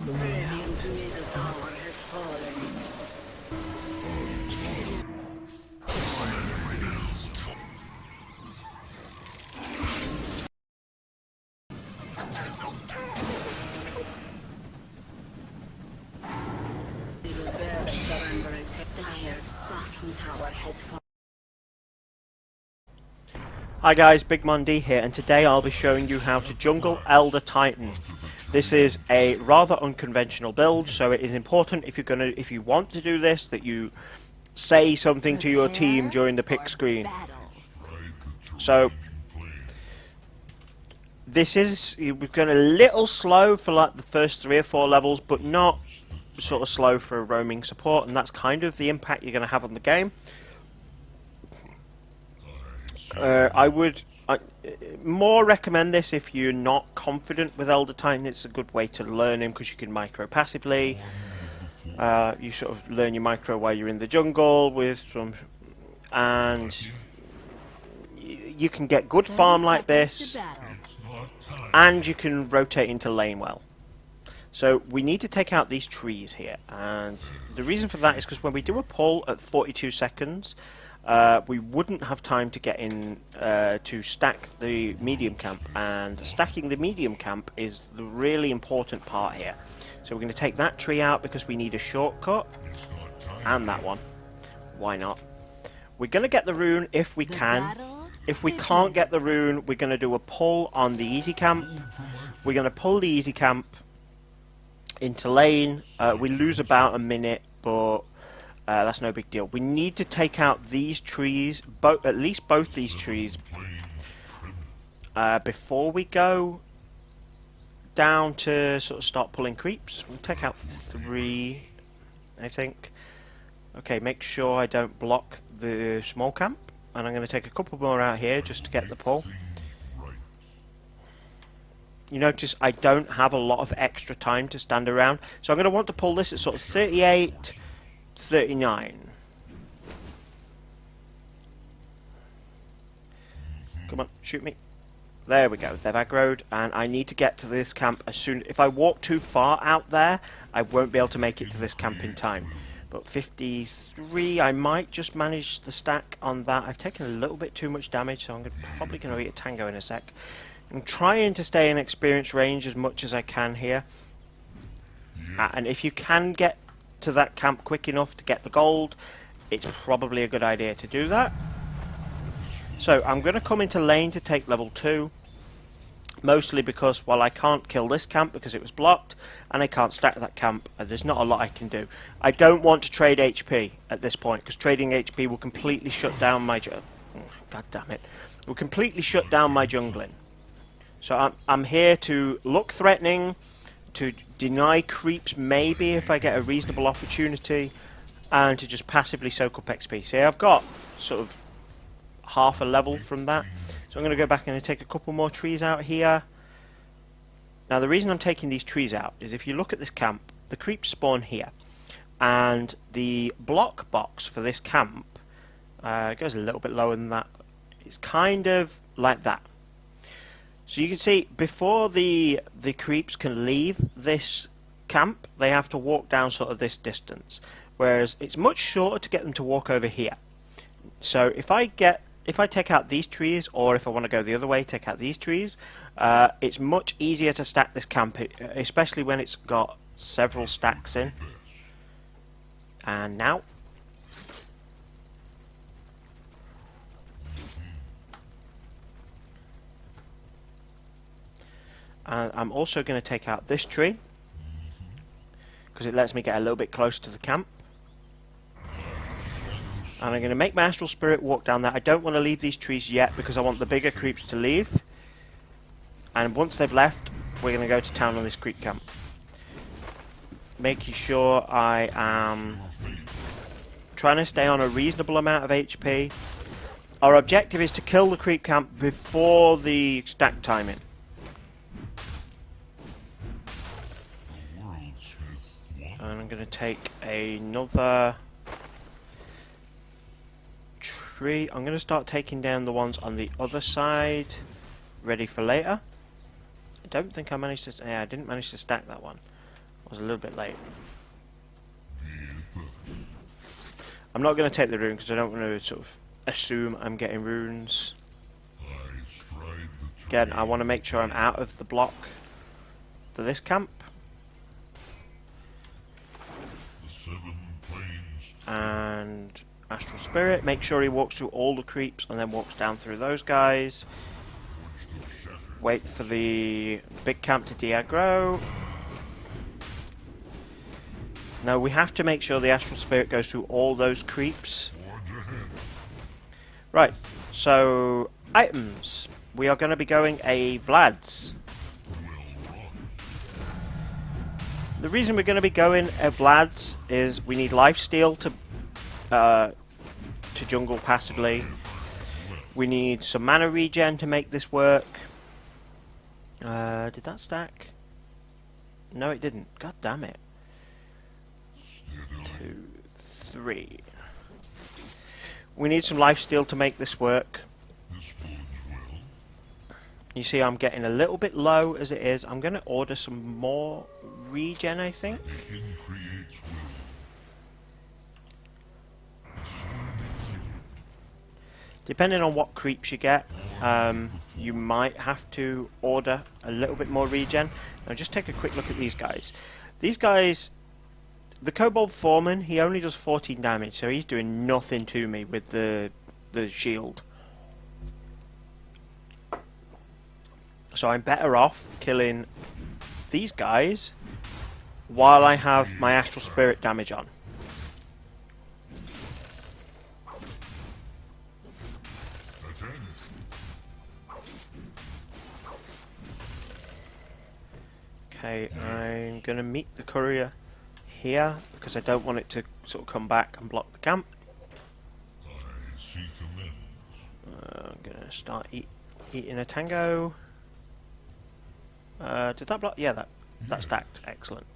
Radiant's middle tower has fallen. Middle barracks are under attack. Dire's bottom tower has fallen. Hi guys, Big Monday here, and today I'll be showing you how to jungle Elder Titan. This is a rather unconventional build, so it is important if you want to do this that you say something to your team during the pick screen. So this is going a little slow for like the first 3 or 4 levels, but not sort of slow for a roaming support, and that's kind of the impact you're going to have on the game. I would more recommend this if you're not confident with Elder Titan. It's a good way to learn him because you can micro passively. You sort of learn your micro while you're in the jungle with some, and you can get good farm like this, and you can rotate into lane well. So we need to take out these trees here, and the reason for that is because when we do a pull at 42 seconds, we wouldn't have time to get in to stack the medium camp, and stacking the medium camp is the really important part here. So we're going to take that tree out because we need a shortcut, and that one. Why not? We're going to get the rune if we can. If we can't get the rune, we're going to do a pull on the easy camp. We're going to pull the easy camp into lane. We lose about a minute, but that's no big deal. We need to take out these trees, at least both these trees, before we go down to sort of start pulling creeps. We'll take out 3, I think. Okay, make sure I don't block the small camp, and I'm going to take a couple more out here just to get the pull. You notice I don't have a lot of extra time to stand around, so I'm going to want to pull this at sort of 38, 39. Come on, shoot me. There we go, they've aggroed, and I need to get to this camp as soon. If I walk too far out there, I won't be able to make it to this camp in time. But 53, I might just manage the stack on that. I've taken a little bit too much damage, so I'm probably going to eat a tango in a sec. I'm trying to stay in experience range as much as I can here. And if you can get to that camp quick enough to get the gold, it's probably a good idea to do that. So I'm going to come into lane to take level 2, mostly because, well, I can't kill this camp because it was blocked, and I can't stack that camp, and there's not a lot I can do. I don't want to trade HP at this point, because trading HP will completely shut down my God damn it. Will completely shut down my jungling. So I'm here to look threatening, to deny creeps maybe if I get a reasonable opportunity, and to just passively soak up XP. See, I've got sort of half a level from that. So I'm going to go back and take a couple more trees out here. Now the reason I'm taking these trees out is if you look at this camp, the creeps spawn here, and the block box for this camp goes a little bit lower than that. It's kind of like that. So you can see before the creeps can leave this camp, they have to walk down sort of this distance, whereas it's much shorter to get them to walk over here. So if I take out these trees, or if I want to go the other way, take out these trees, it's much easier to stack this camp, especially when it's got several stacks in. And now I'm also going to take out this tree because it lets me get a little bit closer to the camp. And I'm going to make my Astral Spirit walk down there. I don't want to leave these trees yet because I want the bigger creeps to leave. And once they've left, we're going to go to town on this creep camp. Making sure I am trying to stay on a reasonable amount of HP. Our objective is to kill the creep camp before the stack timing. And I'm going to take another tree. I'm going to start taking down the ones on the other side, ready for later. I don't think I managed to... Yeah, I didn't manage to stack that one. I was a little bit late. I'm not going to take the rune because I don't want to sort of assume I'm getting runes. Again, I want to make sure I'm out of the block for this camp. And Astral Spirit, make sure he walks through all the creeps and then walks down through those guys. Wait for the big camp to de-aggro. Now we have to make sure the Astral Spirit goes through all those creeps. Right, so items. We are going to be going a Vlad's. The reason we're going to be going a Vlad's is we need lifesteal to jungle passively. We need some mana regen to make this work. Did that stack? No, it didn't. God damn it. 2, 3. We need some lifesteal to make this work. You see I'm getting a little bit low as it is. I'm going to order some more regen, I think. Depending on what creeps you get, you might have to order a little bit more regen. Now just take a quick look at these guys. These guys, the Kobold Foreman, he only does 14 damage, so he's doing nothing to me with the shield. So I'm better off killing these guys while I have my Astral Spirit damage on. Okay, I'm going to meet the courier here because I don't want it to sort of come back and block the camp. I'm going to start eating a tango. Did that block? Yeah, that stacked. Excellent.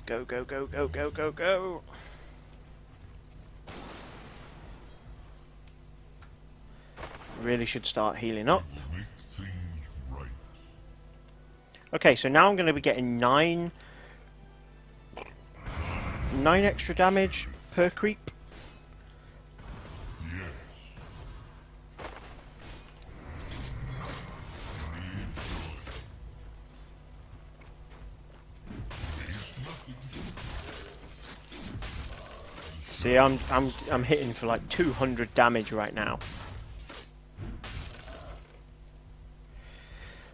Go, go, go, go, go, go, go. Really should start healing up. Okay, so now I'm going to be getting 9 extra damage per creep. See, I'm hitting for like 200 damage right now.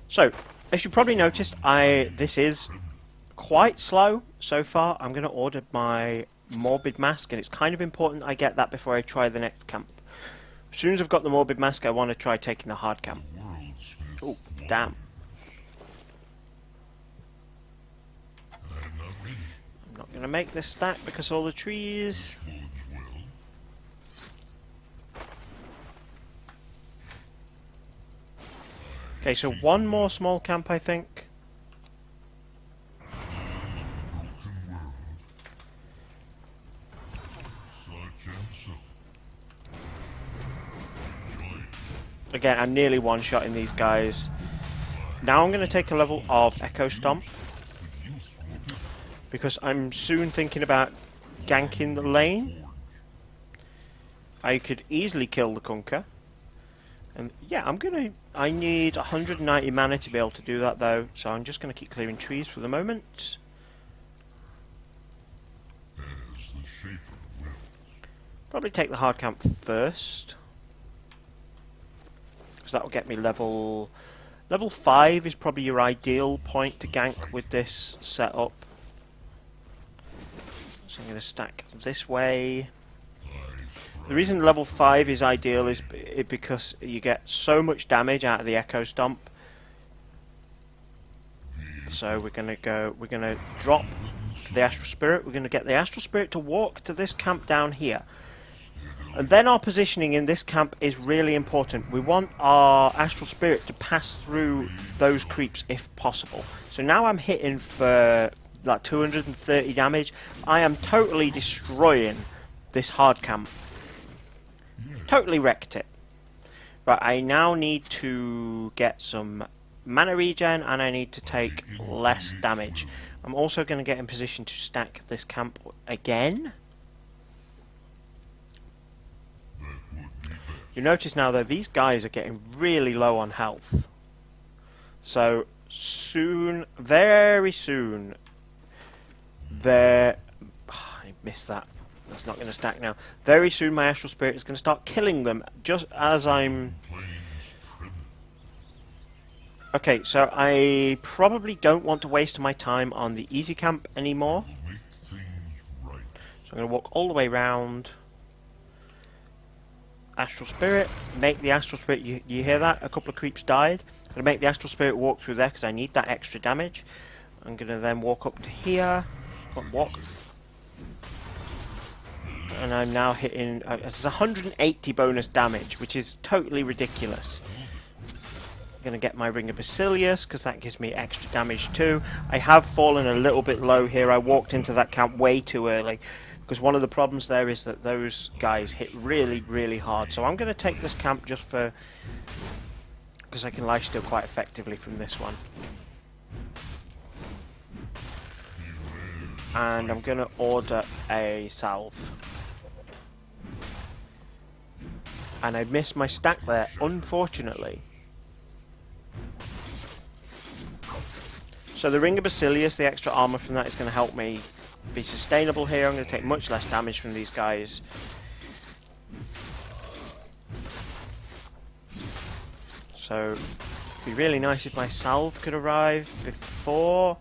So, as you probably noticed, this is quite slow so far. I'm going to order my Morbid Mask, and it's kind of important I get that before I try the next camp. As soon as I've got the Morbid Mask, I want to try taking the hard camp. Oh, damn. I'm not going to make this stack because of all the trees. Okay, so one more small camp, I think. Again, I'm nearly one-shotting these guys. Now I'm going to take a level of Echo Stomp, because I'm soon thinking about ganking the lane. I could easily kill the Kunkka. And yeah, I need 190 mana to be able to do that though, so I'm just going to keep clearing trees for the moment. Probably take the hard camp first, because that will get me level 5 is probably your ideal point to gank with this setup. So I'm going to stack this way. The reason level 5 is ideal is because you get so much damage out of the Echo Stomp. So we're going to drop the Astral Spirit. We're going to get the Astral Spirit to walk to this camp down here. And then our positioning in this camp is really important. We want our Astral Spirit to pass through those creeps if possible. So now I'm hitting for like 230 damage. I am totally destroying this hard camp. Totally wrecked it. Right, I now need to get some mana regen, and I need to take less damage. I'm also going to get in position to stack this camp again. You notice now that these guys are getting really low on health. So soon, very soon, I missed that. That's not going to stack now. Very soon my Astral Spirit is going to start killing them just as I'm... Okay, so I probably don't want to waste my time on the easy camp anymore. So I'm going to walk all the way around. Astral Spirit, make the Astral Spirit, you hear that? A couple of creeps died. I'm going to make the Astral Spirit walk through there because I need that extra damage. I'm going to then walk up to here. Walk. And I'm now hitting... it's 180 bonus damage, which is totally ridiculous. I'm going to get my Ring of Basilius because that gives me extra damage too. I have fallen a little bit low here. I walked into that camp way too early. Because one of the problems there is that those guys hit really, really hard. So I'm going to take this camp just for... because I can lifesteal quite effectively from this one. And I'm going to order a salve. And I missed my stack there, unfortunately. So the Ring of Basilius, the extra armor from that is going to help me be sustainable here. I'm going to take much less damage from these guys. So it'd be really nice if my salve could arrive before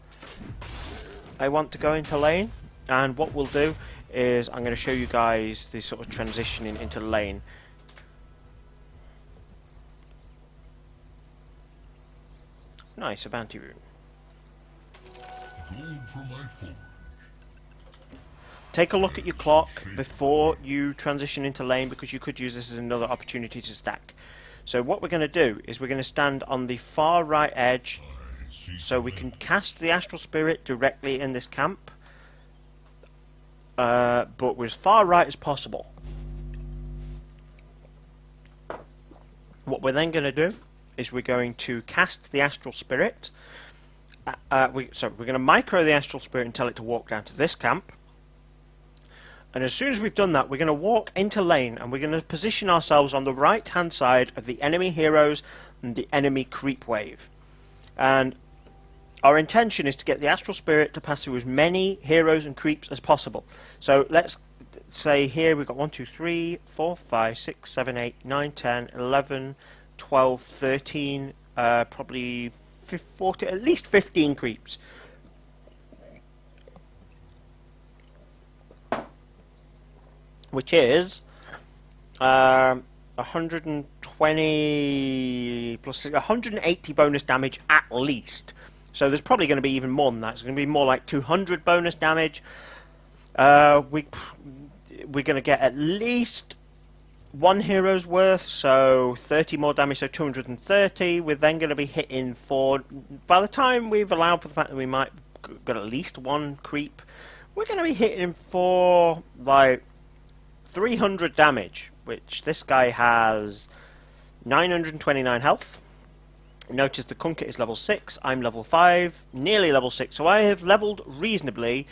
I want to go into lane. And what we'll do is I'm going to show you guys this sort of transitioning into lane. Nice, a bounty rune. Take a look at your clock before you transition into lane because you could use this as another opportunity to stack. So what we're going to do is we're going to stand on the far right edge so we can cast the Astral Spirit directly in this camp, but we're as far right as possible. What we're then going to do is we're going to cast the Astral Spirit. We're going to micro the Astral Spirit and tell it to walk down to this camp. And as soon as we've done that, we're going to walk into lane and we're going to position ourselves on the right hand side of the enemy heroes and the enemy creep wave. And our intention is to get the Astral Spirit to pass through as many heroes and creeps as possible. So let's say here we've got 1, 2, 3, 4, 5, 6, 7, 8, 9, 10, 11, 12, 13, probably 40, at least 15 creeps. Which is 120 plus 180 bonus damage at least. So there's probably going to be even more than that. It's going to be more like 200 bonus damage. We're going to get at least one hero's worth, so 30 more damage, so 230. We're then going to be hitting for... By the time we've allowed for the fact that we might get at least one creep, we're going to be hitting for like 300 damage, which this guy has 929 health. Notice the Kunkka is level 6, I'm level 5, nearly level 6, so I have leveled reasonably.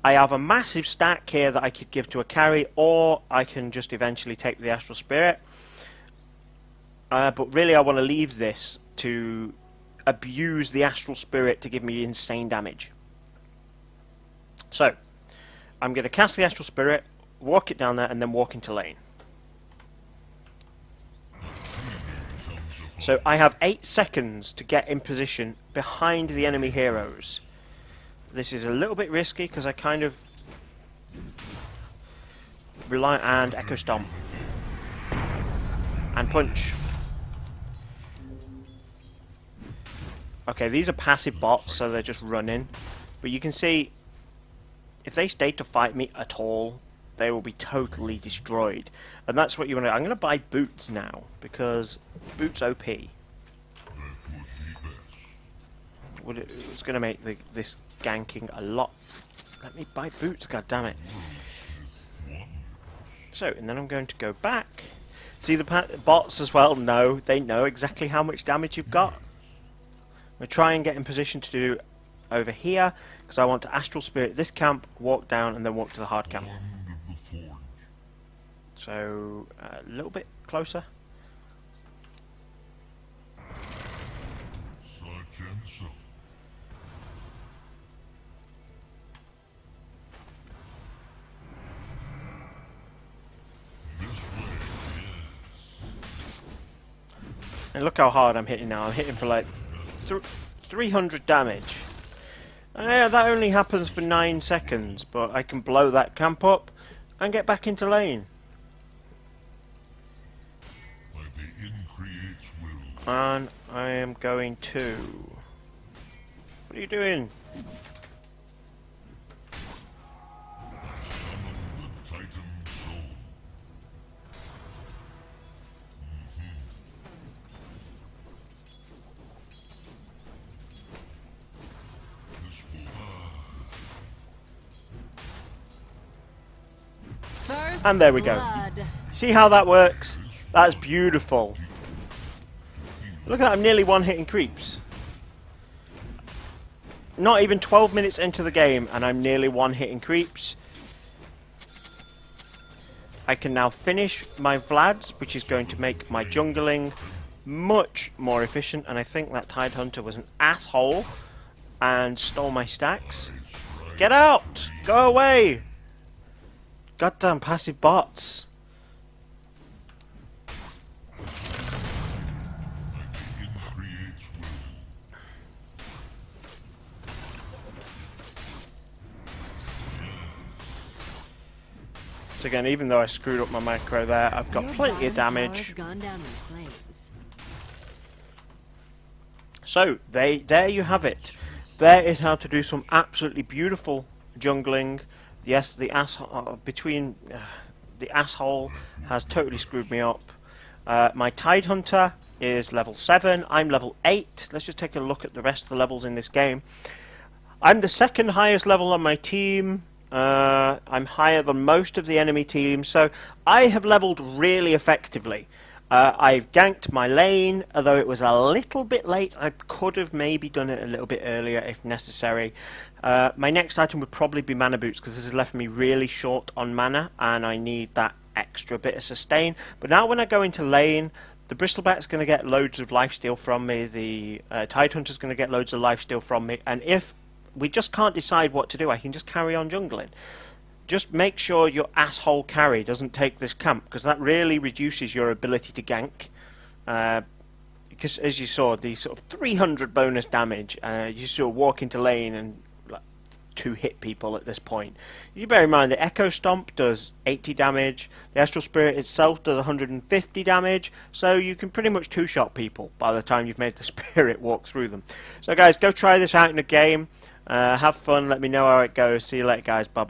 I have a massive stack here that I could give to a carry, or I can just eventually take the Astral Spirit. But really I want to leave this to abuse the Astral Spirit to give me insane damage. So, I'm going to cast the Astral Spirit, walk it down there, and then walk into lane. So I have 8 seconds to get in position behind the enemy heroes. This is a little bit risky because I kind of rely and Echo Stomp and punch. Okay, these are passive bots, so they're just running. But you can see, if they stay to fight me at all, they will be totally destroyed. And that's what you want to do. I'm going to buy boots now, because boots OP. It's going to make this ganking a lot. Let me buy boots, goddammit. So, and then I'm going to go back. See the bots as well? No, they know exactly how much damage you've got. going to try and get in position to do over here, because I want to Astral Spirit this camp, walk down, and then walk to the hard camp. So, a little bit closer. And look how hard I'm hitting now. I'm hitting for like 300 damage. And yeah, that only happens for 9 seconds, but I can blow that camp up and get back into lane. And I am going to... What are you doing? And there we go. See how that works? That's beautiful. Look at that, I'm nearly one-hitting creeps. Not even 12 minutes into the game and I'm nearly one-hitting creeps. I can now finish my Vlads, which is going to make my jungling much more efficient, and I think that Tidehunter was an asshole and stole my stacks. Get out! Go away! Goddamn passive bots. So again, even though I screwed up my macro there, I've got plenty of damage. So, there you have it. There is how to do some absolutely beautiful jungling. Yes, the asshole the asshole has totally screwed me up. My Tidehunter is level 7. I'm level 8. Let's just take a look at the rest of the levels in this game. I'm the second highest level on my team. I'm higher than most of the enemy team, so I have leveled really effectively. I've ganked my lane, although it was a little bit late. I could have maybe done it a little bit earlier if necessary. My next item would probably be mana boots, because this has left me really short on mana and I need that extra bit of sustain. But now when I go into lane, the Bristlebat's going to get loads of lifesteal from me, the Tidehunter's going to get loads of lifesteal from me, and if we just can't decide what to do, I can just carry on jungling. Just make sure your asshole carry doesn't take this camp, because that really reduces your ability to gank. Because as you saw, the sort of 300 bonus damage, you sort of walk into lane and like, 2-hit people at this point. You bear in mind the Echo Stomp does 80 damage, the Astral Spirit itself does 150 damage, so you can pretty much 2-shot people by the time you've made the Spirit walk through them. So guys, go try this out in a game. Have fun, let me know how it goes. See you later guys, bye.